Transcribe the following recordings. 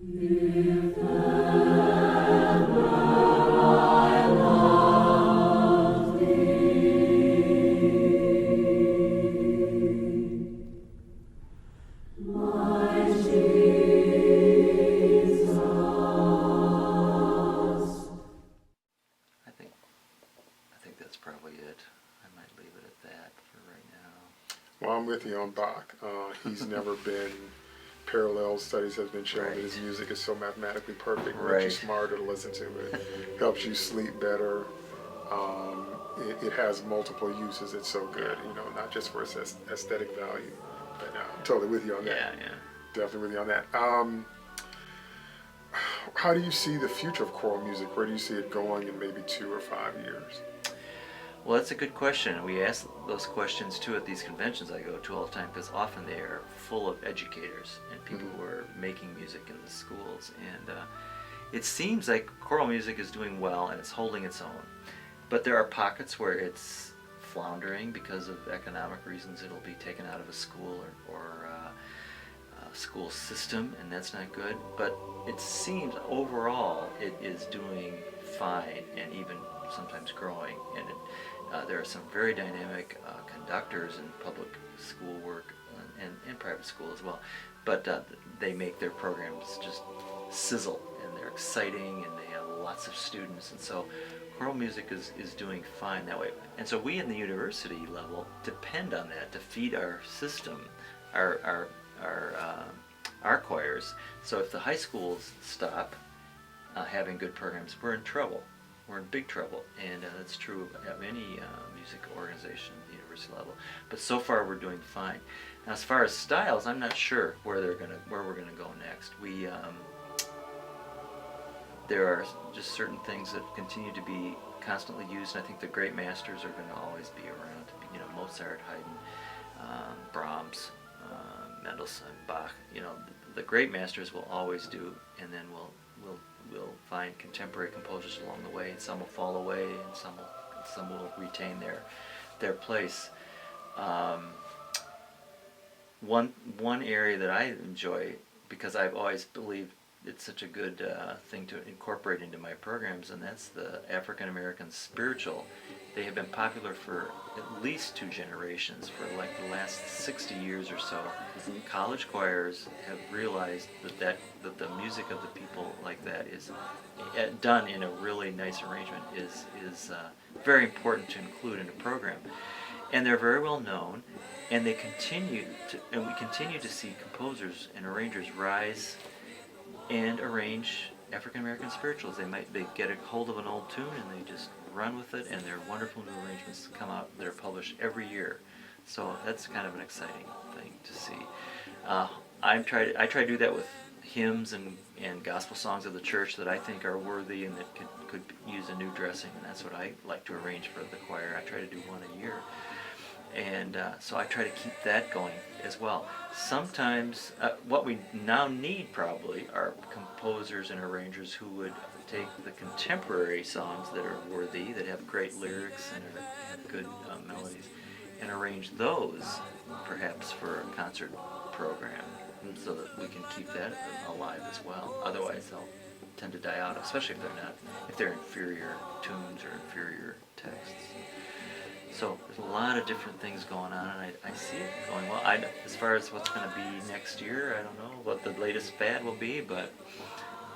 If ever I loved thee, my Jesus. I think that's probably it. I might leave it at that for right now. Well, I'm with you on Bach. He's never been parallel. Studies have been shown that his Right. music is so mathematically perfect, makes you Right. smarter to listen to it, helps you sleep better. It has multiple uses. It's so good, not just for its aesthetic value. But I'm totally with you on that. Yeah. Definitely with you on that. How do you see the future of choral music? Where do you see it going in maybe 2 or 5 years? Well, that's a good question. We ask those questions too at these conventions I go to all the time, because often they are full of educators and people who are making music in the schools. And it seems like choral music is doing well and it's holding its own. But there are pockets where it's floundering because of economic reasons. It'll be taken out of a school or school system, and that's not good. But it seems overall it is doing fine and even sometimes growing. And there are some very dynamic conductors in public school work and private school as well. But they make their programs just sizzle, and they're exciting, and they have lots of students. And so choral music is doing fine that way. And so we in the university level depend on that to feed our system, our choirs. So if the high schools stop having good programs, we're in trouble. We're in big trouble, and that's true of any music organization at the university level. But so far, we're doing fine. Now, as far as styles, I'm not sure where we're gonna go next. There are just certain things that continue to be constantly used, and I think the great masters are going to always be around. Mozart, Haydn, Brahms, Mendelssohn, Bach. The great masters will always do, and then we'll find contemporary composers along the way, and some will fall away, and some will retain their place. One area that I enjoy, because I've always believed it's such a good thing to incorporate into my programs, and that's the African American spiritual. They have been popular for at least 2 generations, for like the last 60 years or so. College choirs have realized that the music of the people like that is done in a really nice arrangement is very important to include in a program. And they're very well known, and we continue to see composers and arrangers rise and arrange African American spirituals. They get a hold of an old tune and they just run with it, and there are wonderful new arrangements come out that are published every year. So that's kind of an exciting thing to see. I try to do that with hymns and gospel songs of the church that I think are worthy and that could use a new dressing, and that's what I like to arrange for the choir. I try to do one a year. And so I try to keep that going as well. Sometimes what we now need probably are composers and arrangers who would take the contemporary songs that are worthy, that have great lyrics and have good melodies, and arrange those perhaps for a concert program, so that we can keep that alive as well. Otherwise they'll tend to die out, especially if they're inferior tunes or inferior texts. So there's a lot of different things going on, and I see it going well. As far as what's going to be next year, I don't know what the latest fad will be, but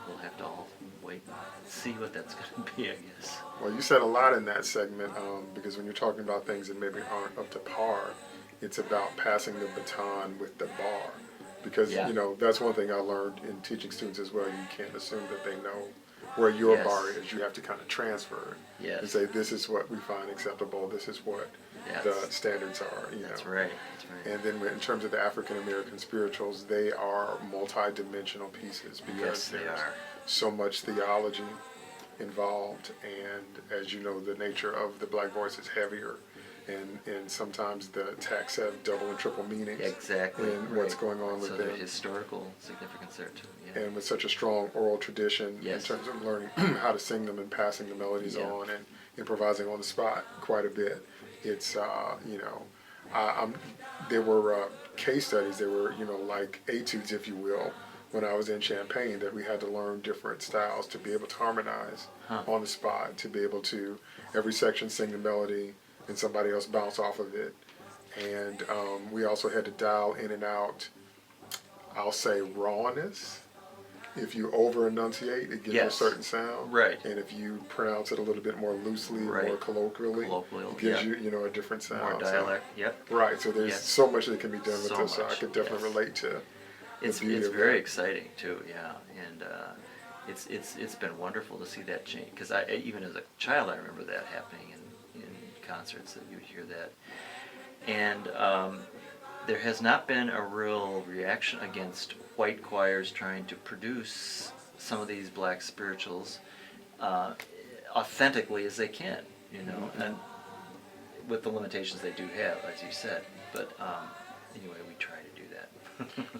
we'll have to all wait and see what that's going to be, I guess. Well, you said a lot in that segment, because when you're talking about things that maybe aren't up to par, it's about passing the baton with the bar. Because, that's one thing I learned in teaching students as well. You can't assume that they know where your bar is. You have to kind of transfer it and say, this is what we find acceptable, this is what the standards are. That's right. And then in terms of the African American spirituals, they are multi-dimensional pieces, because there's so much theology involved, and as you know, the nature of the black voice is heavier, and sometimes the texts have double and triple meanings. Exactly. And what's going on with them. them. So there's historical significance there too. Yeah. And with such a strong oral tradition in terms of learning how to sing them and passing the melodies on and improvising on the spot quite a bit. It's, there were case studies, there were, like etudes, if you will, when I was in Champaign that we had to learn different styles to be able to harmonize on the spot, to be able to every section sing the melody and somebody else bounce off of it. And we also had to dial in and out, I'll say, rawness. If you over enunciate, it gives you a certain sound. Right. And if you pronounce it a little bit more loosely, more colloquially, it gives you, a different sound. More dialect. Right. So there's so much that can be done with this. So I could definitely relate to. It's very exciting too. Yeah. And it's been wonderful to see that change, because I even as a child I remember that happening in concerts, that you would hear that. And there has not been a real reaction against white choirs trying to produce some of these black spirituals authentically as they can, and with the limitations they do have, as you said. But anyway, we try to do that.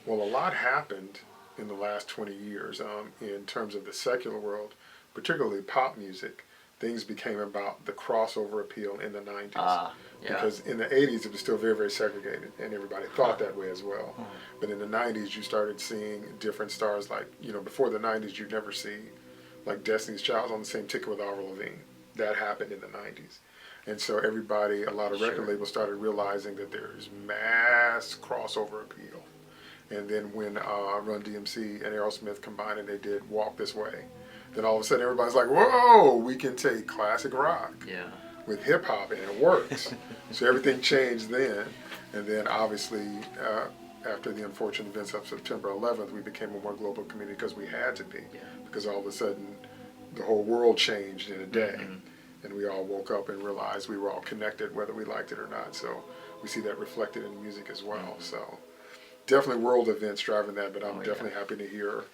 Well, a lot happened in the last 20 years in terms of the secular world, particularly pop music. Things became about the crossover appeal in the 90s. Because in the 80s it was still very, very segregated, and everybody thought that way as well. But in the 90s you started seeing different stars, like, before the 90s you'd never see like Destiny's Child on the same ticket with Avril Lavigne. That happened in the 90s. And so a lot of record labels started realizing that there's mass crossover appeal. And then when Run DMC and Aerosmith combined and they did Walk This Way, then all of a sudden everybody's like, whoa, we can take classic rock with hip hop and it works. So everything changed then. And then obviously after the unfortunate events of September 11th, we became a more global community because we had to be. Because all of a sudden the whole world changed in a day. And we all woke up and realized we were all connected whether we liked it or not. So we see that reflected in music as well. So definitely world events driving that, but I'm definitely happy to hear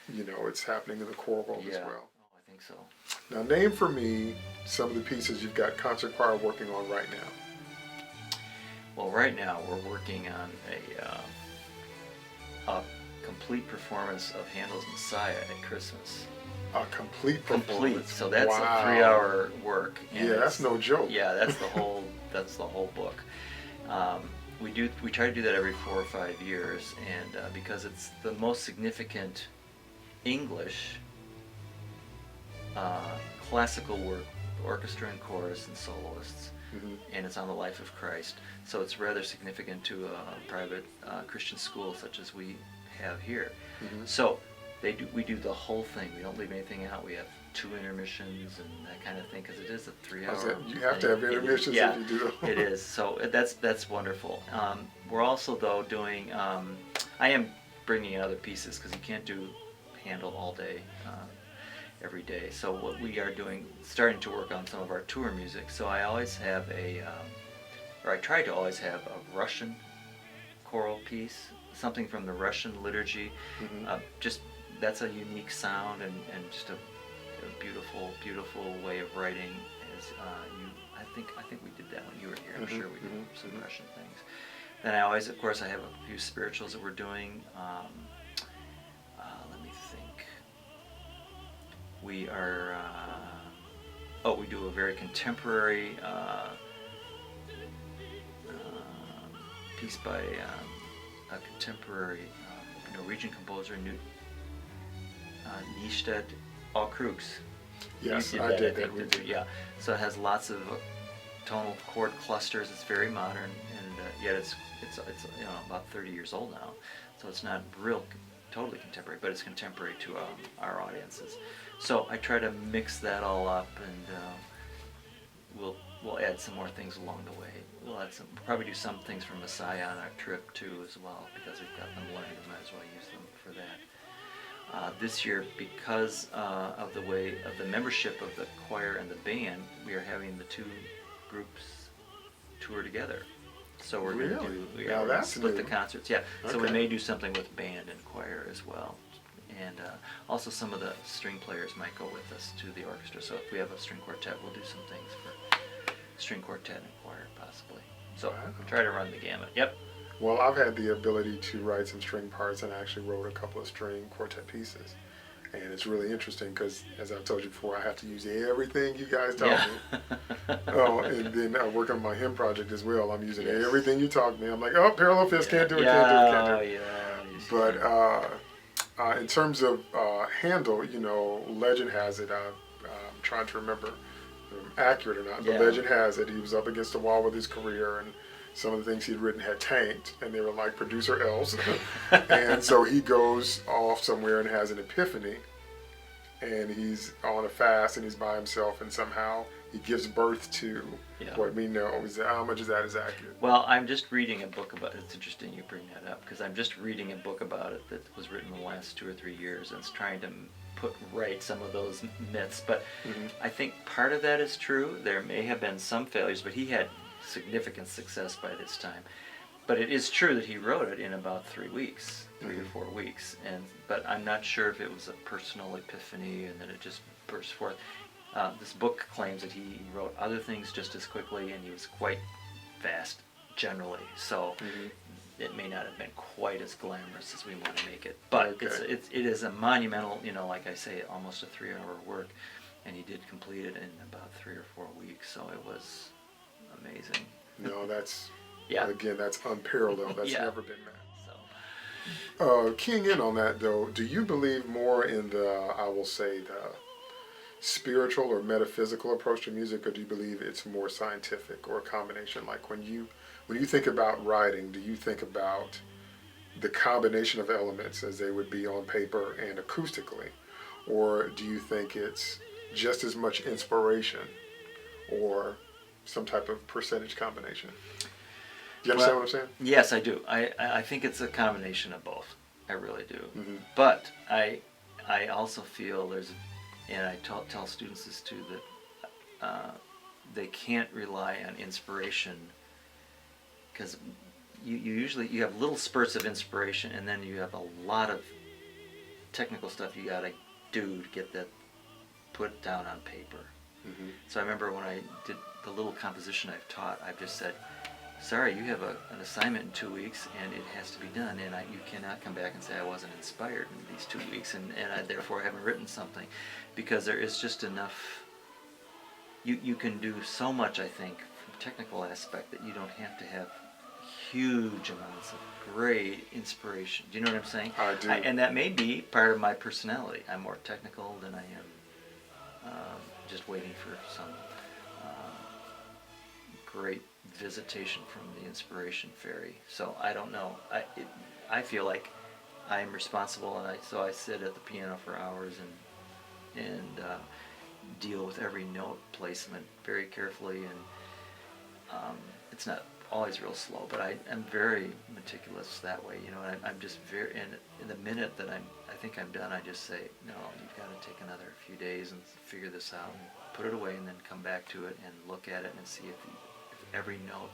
it's happening in the choral world as well. I think so. Now, name for me some of the pieces you've got concert choir working on right now. Well, right now we're working on a complete performance of Handel's Messiah at Christmas. A complete performance. Complete. So that's a 3-hour work. And that's no joke. Yeah, that's the whole. That's the whole book. We try to do that every 4 or 5 years, and because it's the most significant English classical work, orchestra and chorus and soloists, and it's on the life of Christ. So it's rather significant to a private Christian school such as we have here. So we do the whole thing. We don't leave anything out. We have 2 intermissions and that kind of thing, because it is a 3-hour. You have to have intermissions if you do. It is. So that's wonderful. We're also though doing. I am bringing in other pieces because you can't do Handel all day, every day. So what we are doing, starting to work on some of our tour music. So I always have I try to always have a Russian choral piece, something from the Russian liturgy. Just that's a unique sound and just a beautiful way of writing. I think we did that when you were here. I'm sure we did some Russian things. Then I have a few spirituals that we're doing. Let me think. We are. We do a very contemporary piece by a contemporary Norwegian composer, Nystedt Krug's. Yes, I did that. Yeah. So it has lots of tonal chord clusters. It's very modern, and yet it's about 30 years old now. So it's not totally contemporary, but it's contemporary to our audiences. So I try to mix that all up, and we'll add some more things along the way. We'll probably do some things from Messiah on our trip too as well, because we've got them learned. We might as well use them for that. This year, because of the membership of the choir and the band, we are having the 2 groups tour together. So we're going to split the concerts. Yeah. Okay. So we may do something with band and choir as well. And also some of the string players might go with us to the orchestra. So if we have a string quartet, we'll do some things for string quartet and choir possibly. So try to run the gamut. Yep. Well, I've had the ability to write some string parts, and I actually wrote a couple of string quartet pieces. And it's really interesting because, as I've told you before, I have to use everything you guys taught me. And then working on my hymn project as well. I'm using everything you taught me. I'm like, parallel fifths, can't do it. But In terms of Handel, legend has it. I'm trying to remember if I'm accurate or not, but Yeah. legend has it he was up against the wall with his career, and some of the things he'd written had tanked, and they were like producer L's. And so he goes off somewhere and has an epiphany, and he's on a fast and he's by himself, and somehow he gives birth to what we know. How much of that is accurate? Well, I'm just reading a book about it. It's interesting you bring that up, because I'm just reading a book about it that was written in the last 2 or 3 years, and it's trying to put right some of those myths. But I think part of that is true. There may have been some failures, but he had significant success by this time. But it is true that he wrote it in about 3 weeks, 3 or 4 weeks. But I'm not sure if it was a personal epiphany and that it just burst forth. This book claims that he wrote other things just as quickly, and he was quite fast generally. So it may not have been quite as glamorous as we want to make it. But it is a monumental, like I say, almost a 3-hour work, and he did complete it in about 3 or 4 weeks. So it was amazing. No, that's again, that's unparalleled. That's never been met. So Keying in on that though, do you believe more in the, I will say, the spiritual or metaphysical approach to music, or do you believe it's more scientific, or a combination? Like when you think about writing, do you think about the combination of elements as they would be on paper and acoustically, or do you think it's just as much inspiration or some type of percentage combination? Do you understand what I'm saying? Yes, I do. I think it's a combination of both. I really do. But I also feel and I tell students this too, that they can't rely on inspiration, because you usually have little spurts of inspiration, and then you have a lot of technical stuff you got to do to get that put down on paper. So I remember when I did the little composition I've taught, I've just said, sorry, you have an assignment in 2 weeks and it has to be done, and you cannot come back and say I wasn't inspired in these 2 weeks and I therefore haven't written something, because there is just enough. You can do so much, I think, from a technical aspect, that you don't have to have huge amounts of great inspiration. Do you know what I'm saying? I do. And that may be part of my personality. I'm more technical than I am just waiting for some great visitation from the inspiration fairy. So I don't know. I feel like I'm responsible, and so I sit at the piano for hours and deal with every note placement very carefully, and it's not always real slow, but I'm very meticulous that way, and I'm just very, and in the minute that I think I'm done, I just say, no, you've got to take another few days and figure this out and put it away, and then come back to it and look at it and see if every note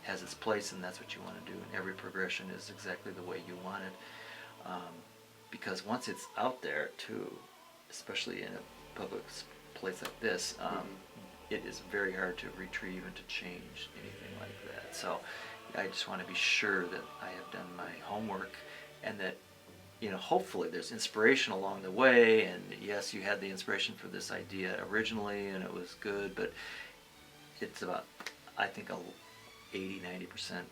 has its place, and that's what you want to do, and every progression is exactly the way you want it, because once it's out there too, especially in a public place like this, it is very hard to retrieve and to change anything like that. So I just want to be sure that I have done my homework, and that hopefully there's inspiration along the way, and yes, you had the inspiration for this idea originally and it was good, but it's about, I think, 80-90%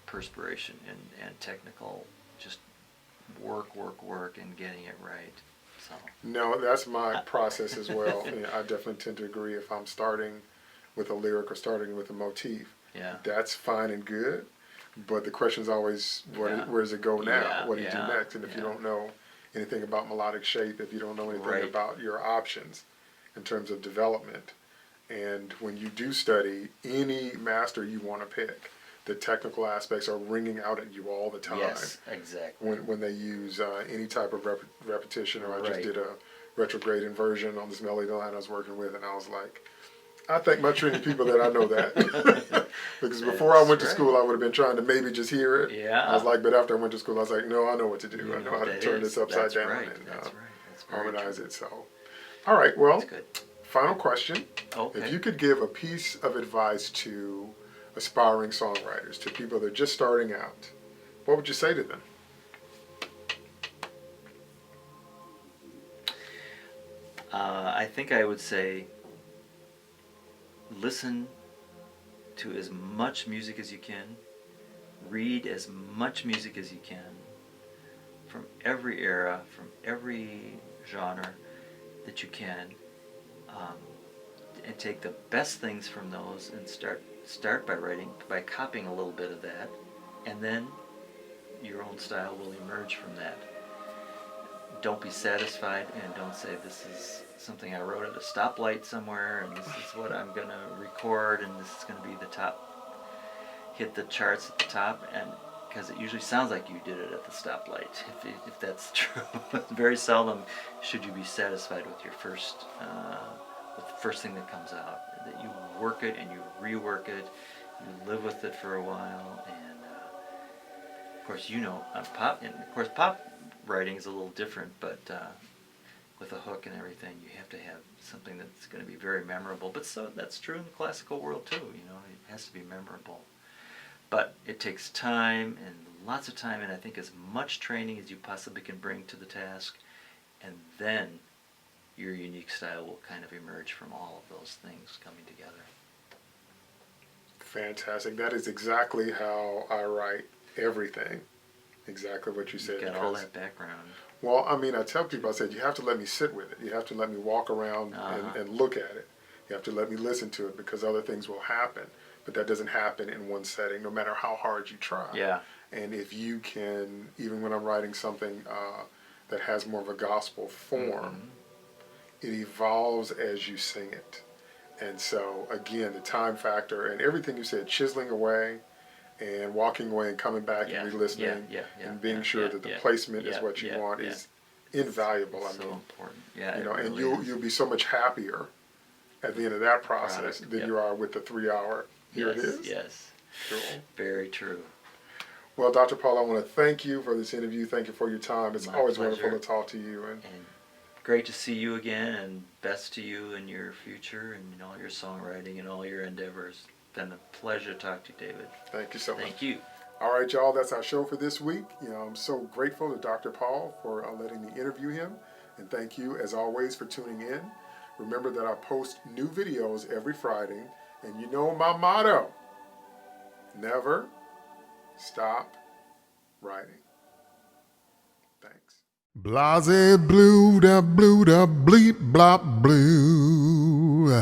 perspiration and technical, just work and getting it right. So No, that's my process as well. I definitely tend to agree. If I'm starting with a lyric or starting with a motif, that's fine and good, but the question is always, where does it go now? What do you do next? And if you don't know anything about melodic shape, if you don't know anything about your options in terms of development, and when you do study any master you want to pick, the technical aspects are ringing out at you all the time. Yes, exactly. When they use any type of repetition, or I just did a retrograde inversion on this melody line I was working with, and I was like, I thank my training people that I know that. Because before I went to school, I would have been trying to maybe just hear it. Yeah. I was like, but after I went to school, I was like, no, I know what to do. I know how to turn this upside down and That's harmonize it. So, all right, well, good. Final question. Okay. If you could give a piece of advice to aspiring songwriters, to people that are just starting out, what would you say to them? I think I would say, listen to as much music as you can, read as much music as you can, from every era, from every genre that you can, and take the best things from those and start by copying a little bit of that, and then your own style will emerge from that. Don't be satisfied, and don't say this is something I wrote at a stoplight somewhere and this is what I'm going to record and this is going to be the top, hit the charts at the top, and because it usually sounds like you did it at the stoplight, if that's true. Very seldom should you be satisfied with your with the first thing that comes out. That you work it and you rework it, you live with it for a while, and of course pop writing is a little different, but with a hook and everything, you have to have something that's going to be very memorable. But so that's true in the classical world too. It has to be memorable. But it takes time, and lots of time, and I think as much training as you possibly can bring to the task, and then your unique style will kind of emerge from all of those things coming together. Fantastic. That is exactly how I write everything. Exactly what you said. You got all that background. Well, I mean, I tell people, I said, you have to let me sit with it. You have to let me walk around and look at it. You have to let me listen to it, because other things will happen. But that doesn't happen in one setting, no matter how hard you try. Yeah. And if you can, even when I'm writing something that has more of a gospel form, it evolves as you sing it. And so, again, the time factor and everything you said, chiseling away and walking away and coming back and re-listening and being sure that the placement is what you want is invaluable. So important. Yeah. And really you'll be so much happier at the end of that process than you are with the 3-hour. Here it is. Yes. Cool. Very true. Well, Dr. Paul, I want to thank you for this interview. Thank you for your time. It's always pleasure. Wonderful to talk to you. And great to see you again, and best to you in your future and in all your songwriting and all your endeavors. It's been a pleasure to talk to you, David. Thank you so much. Thank you. All right, y'all, that's our show for this week. I'm so grateful to Dr. Paul for letting me interview him. And thank you, as always, for tuning in. Remember that I post new videos every Friday. And you know my motto, never stop writing. Thanks. Blase blue da bleep blop blue.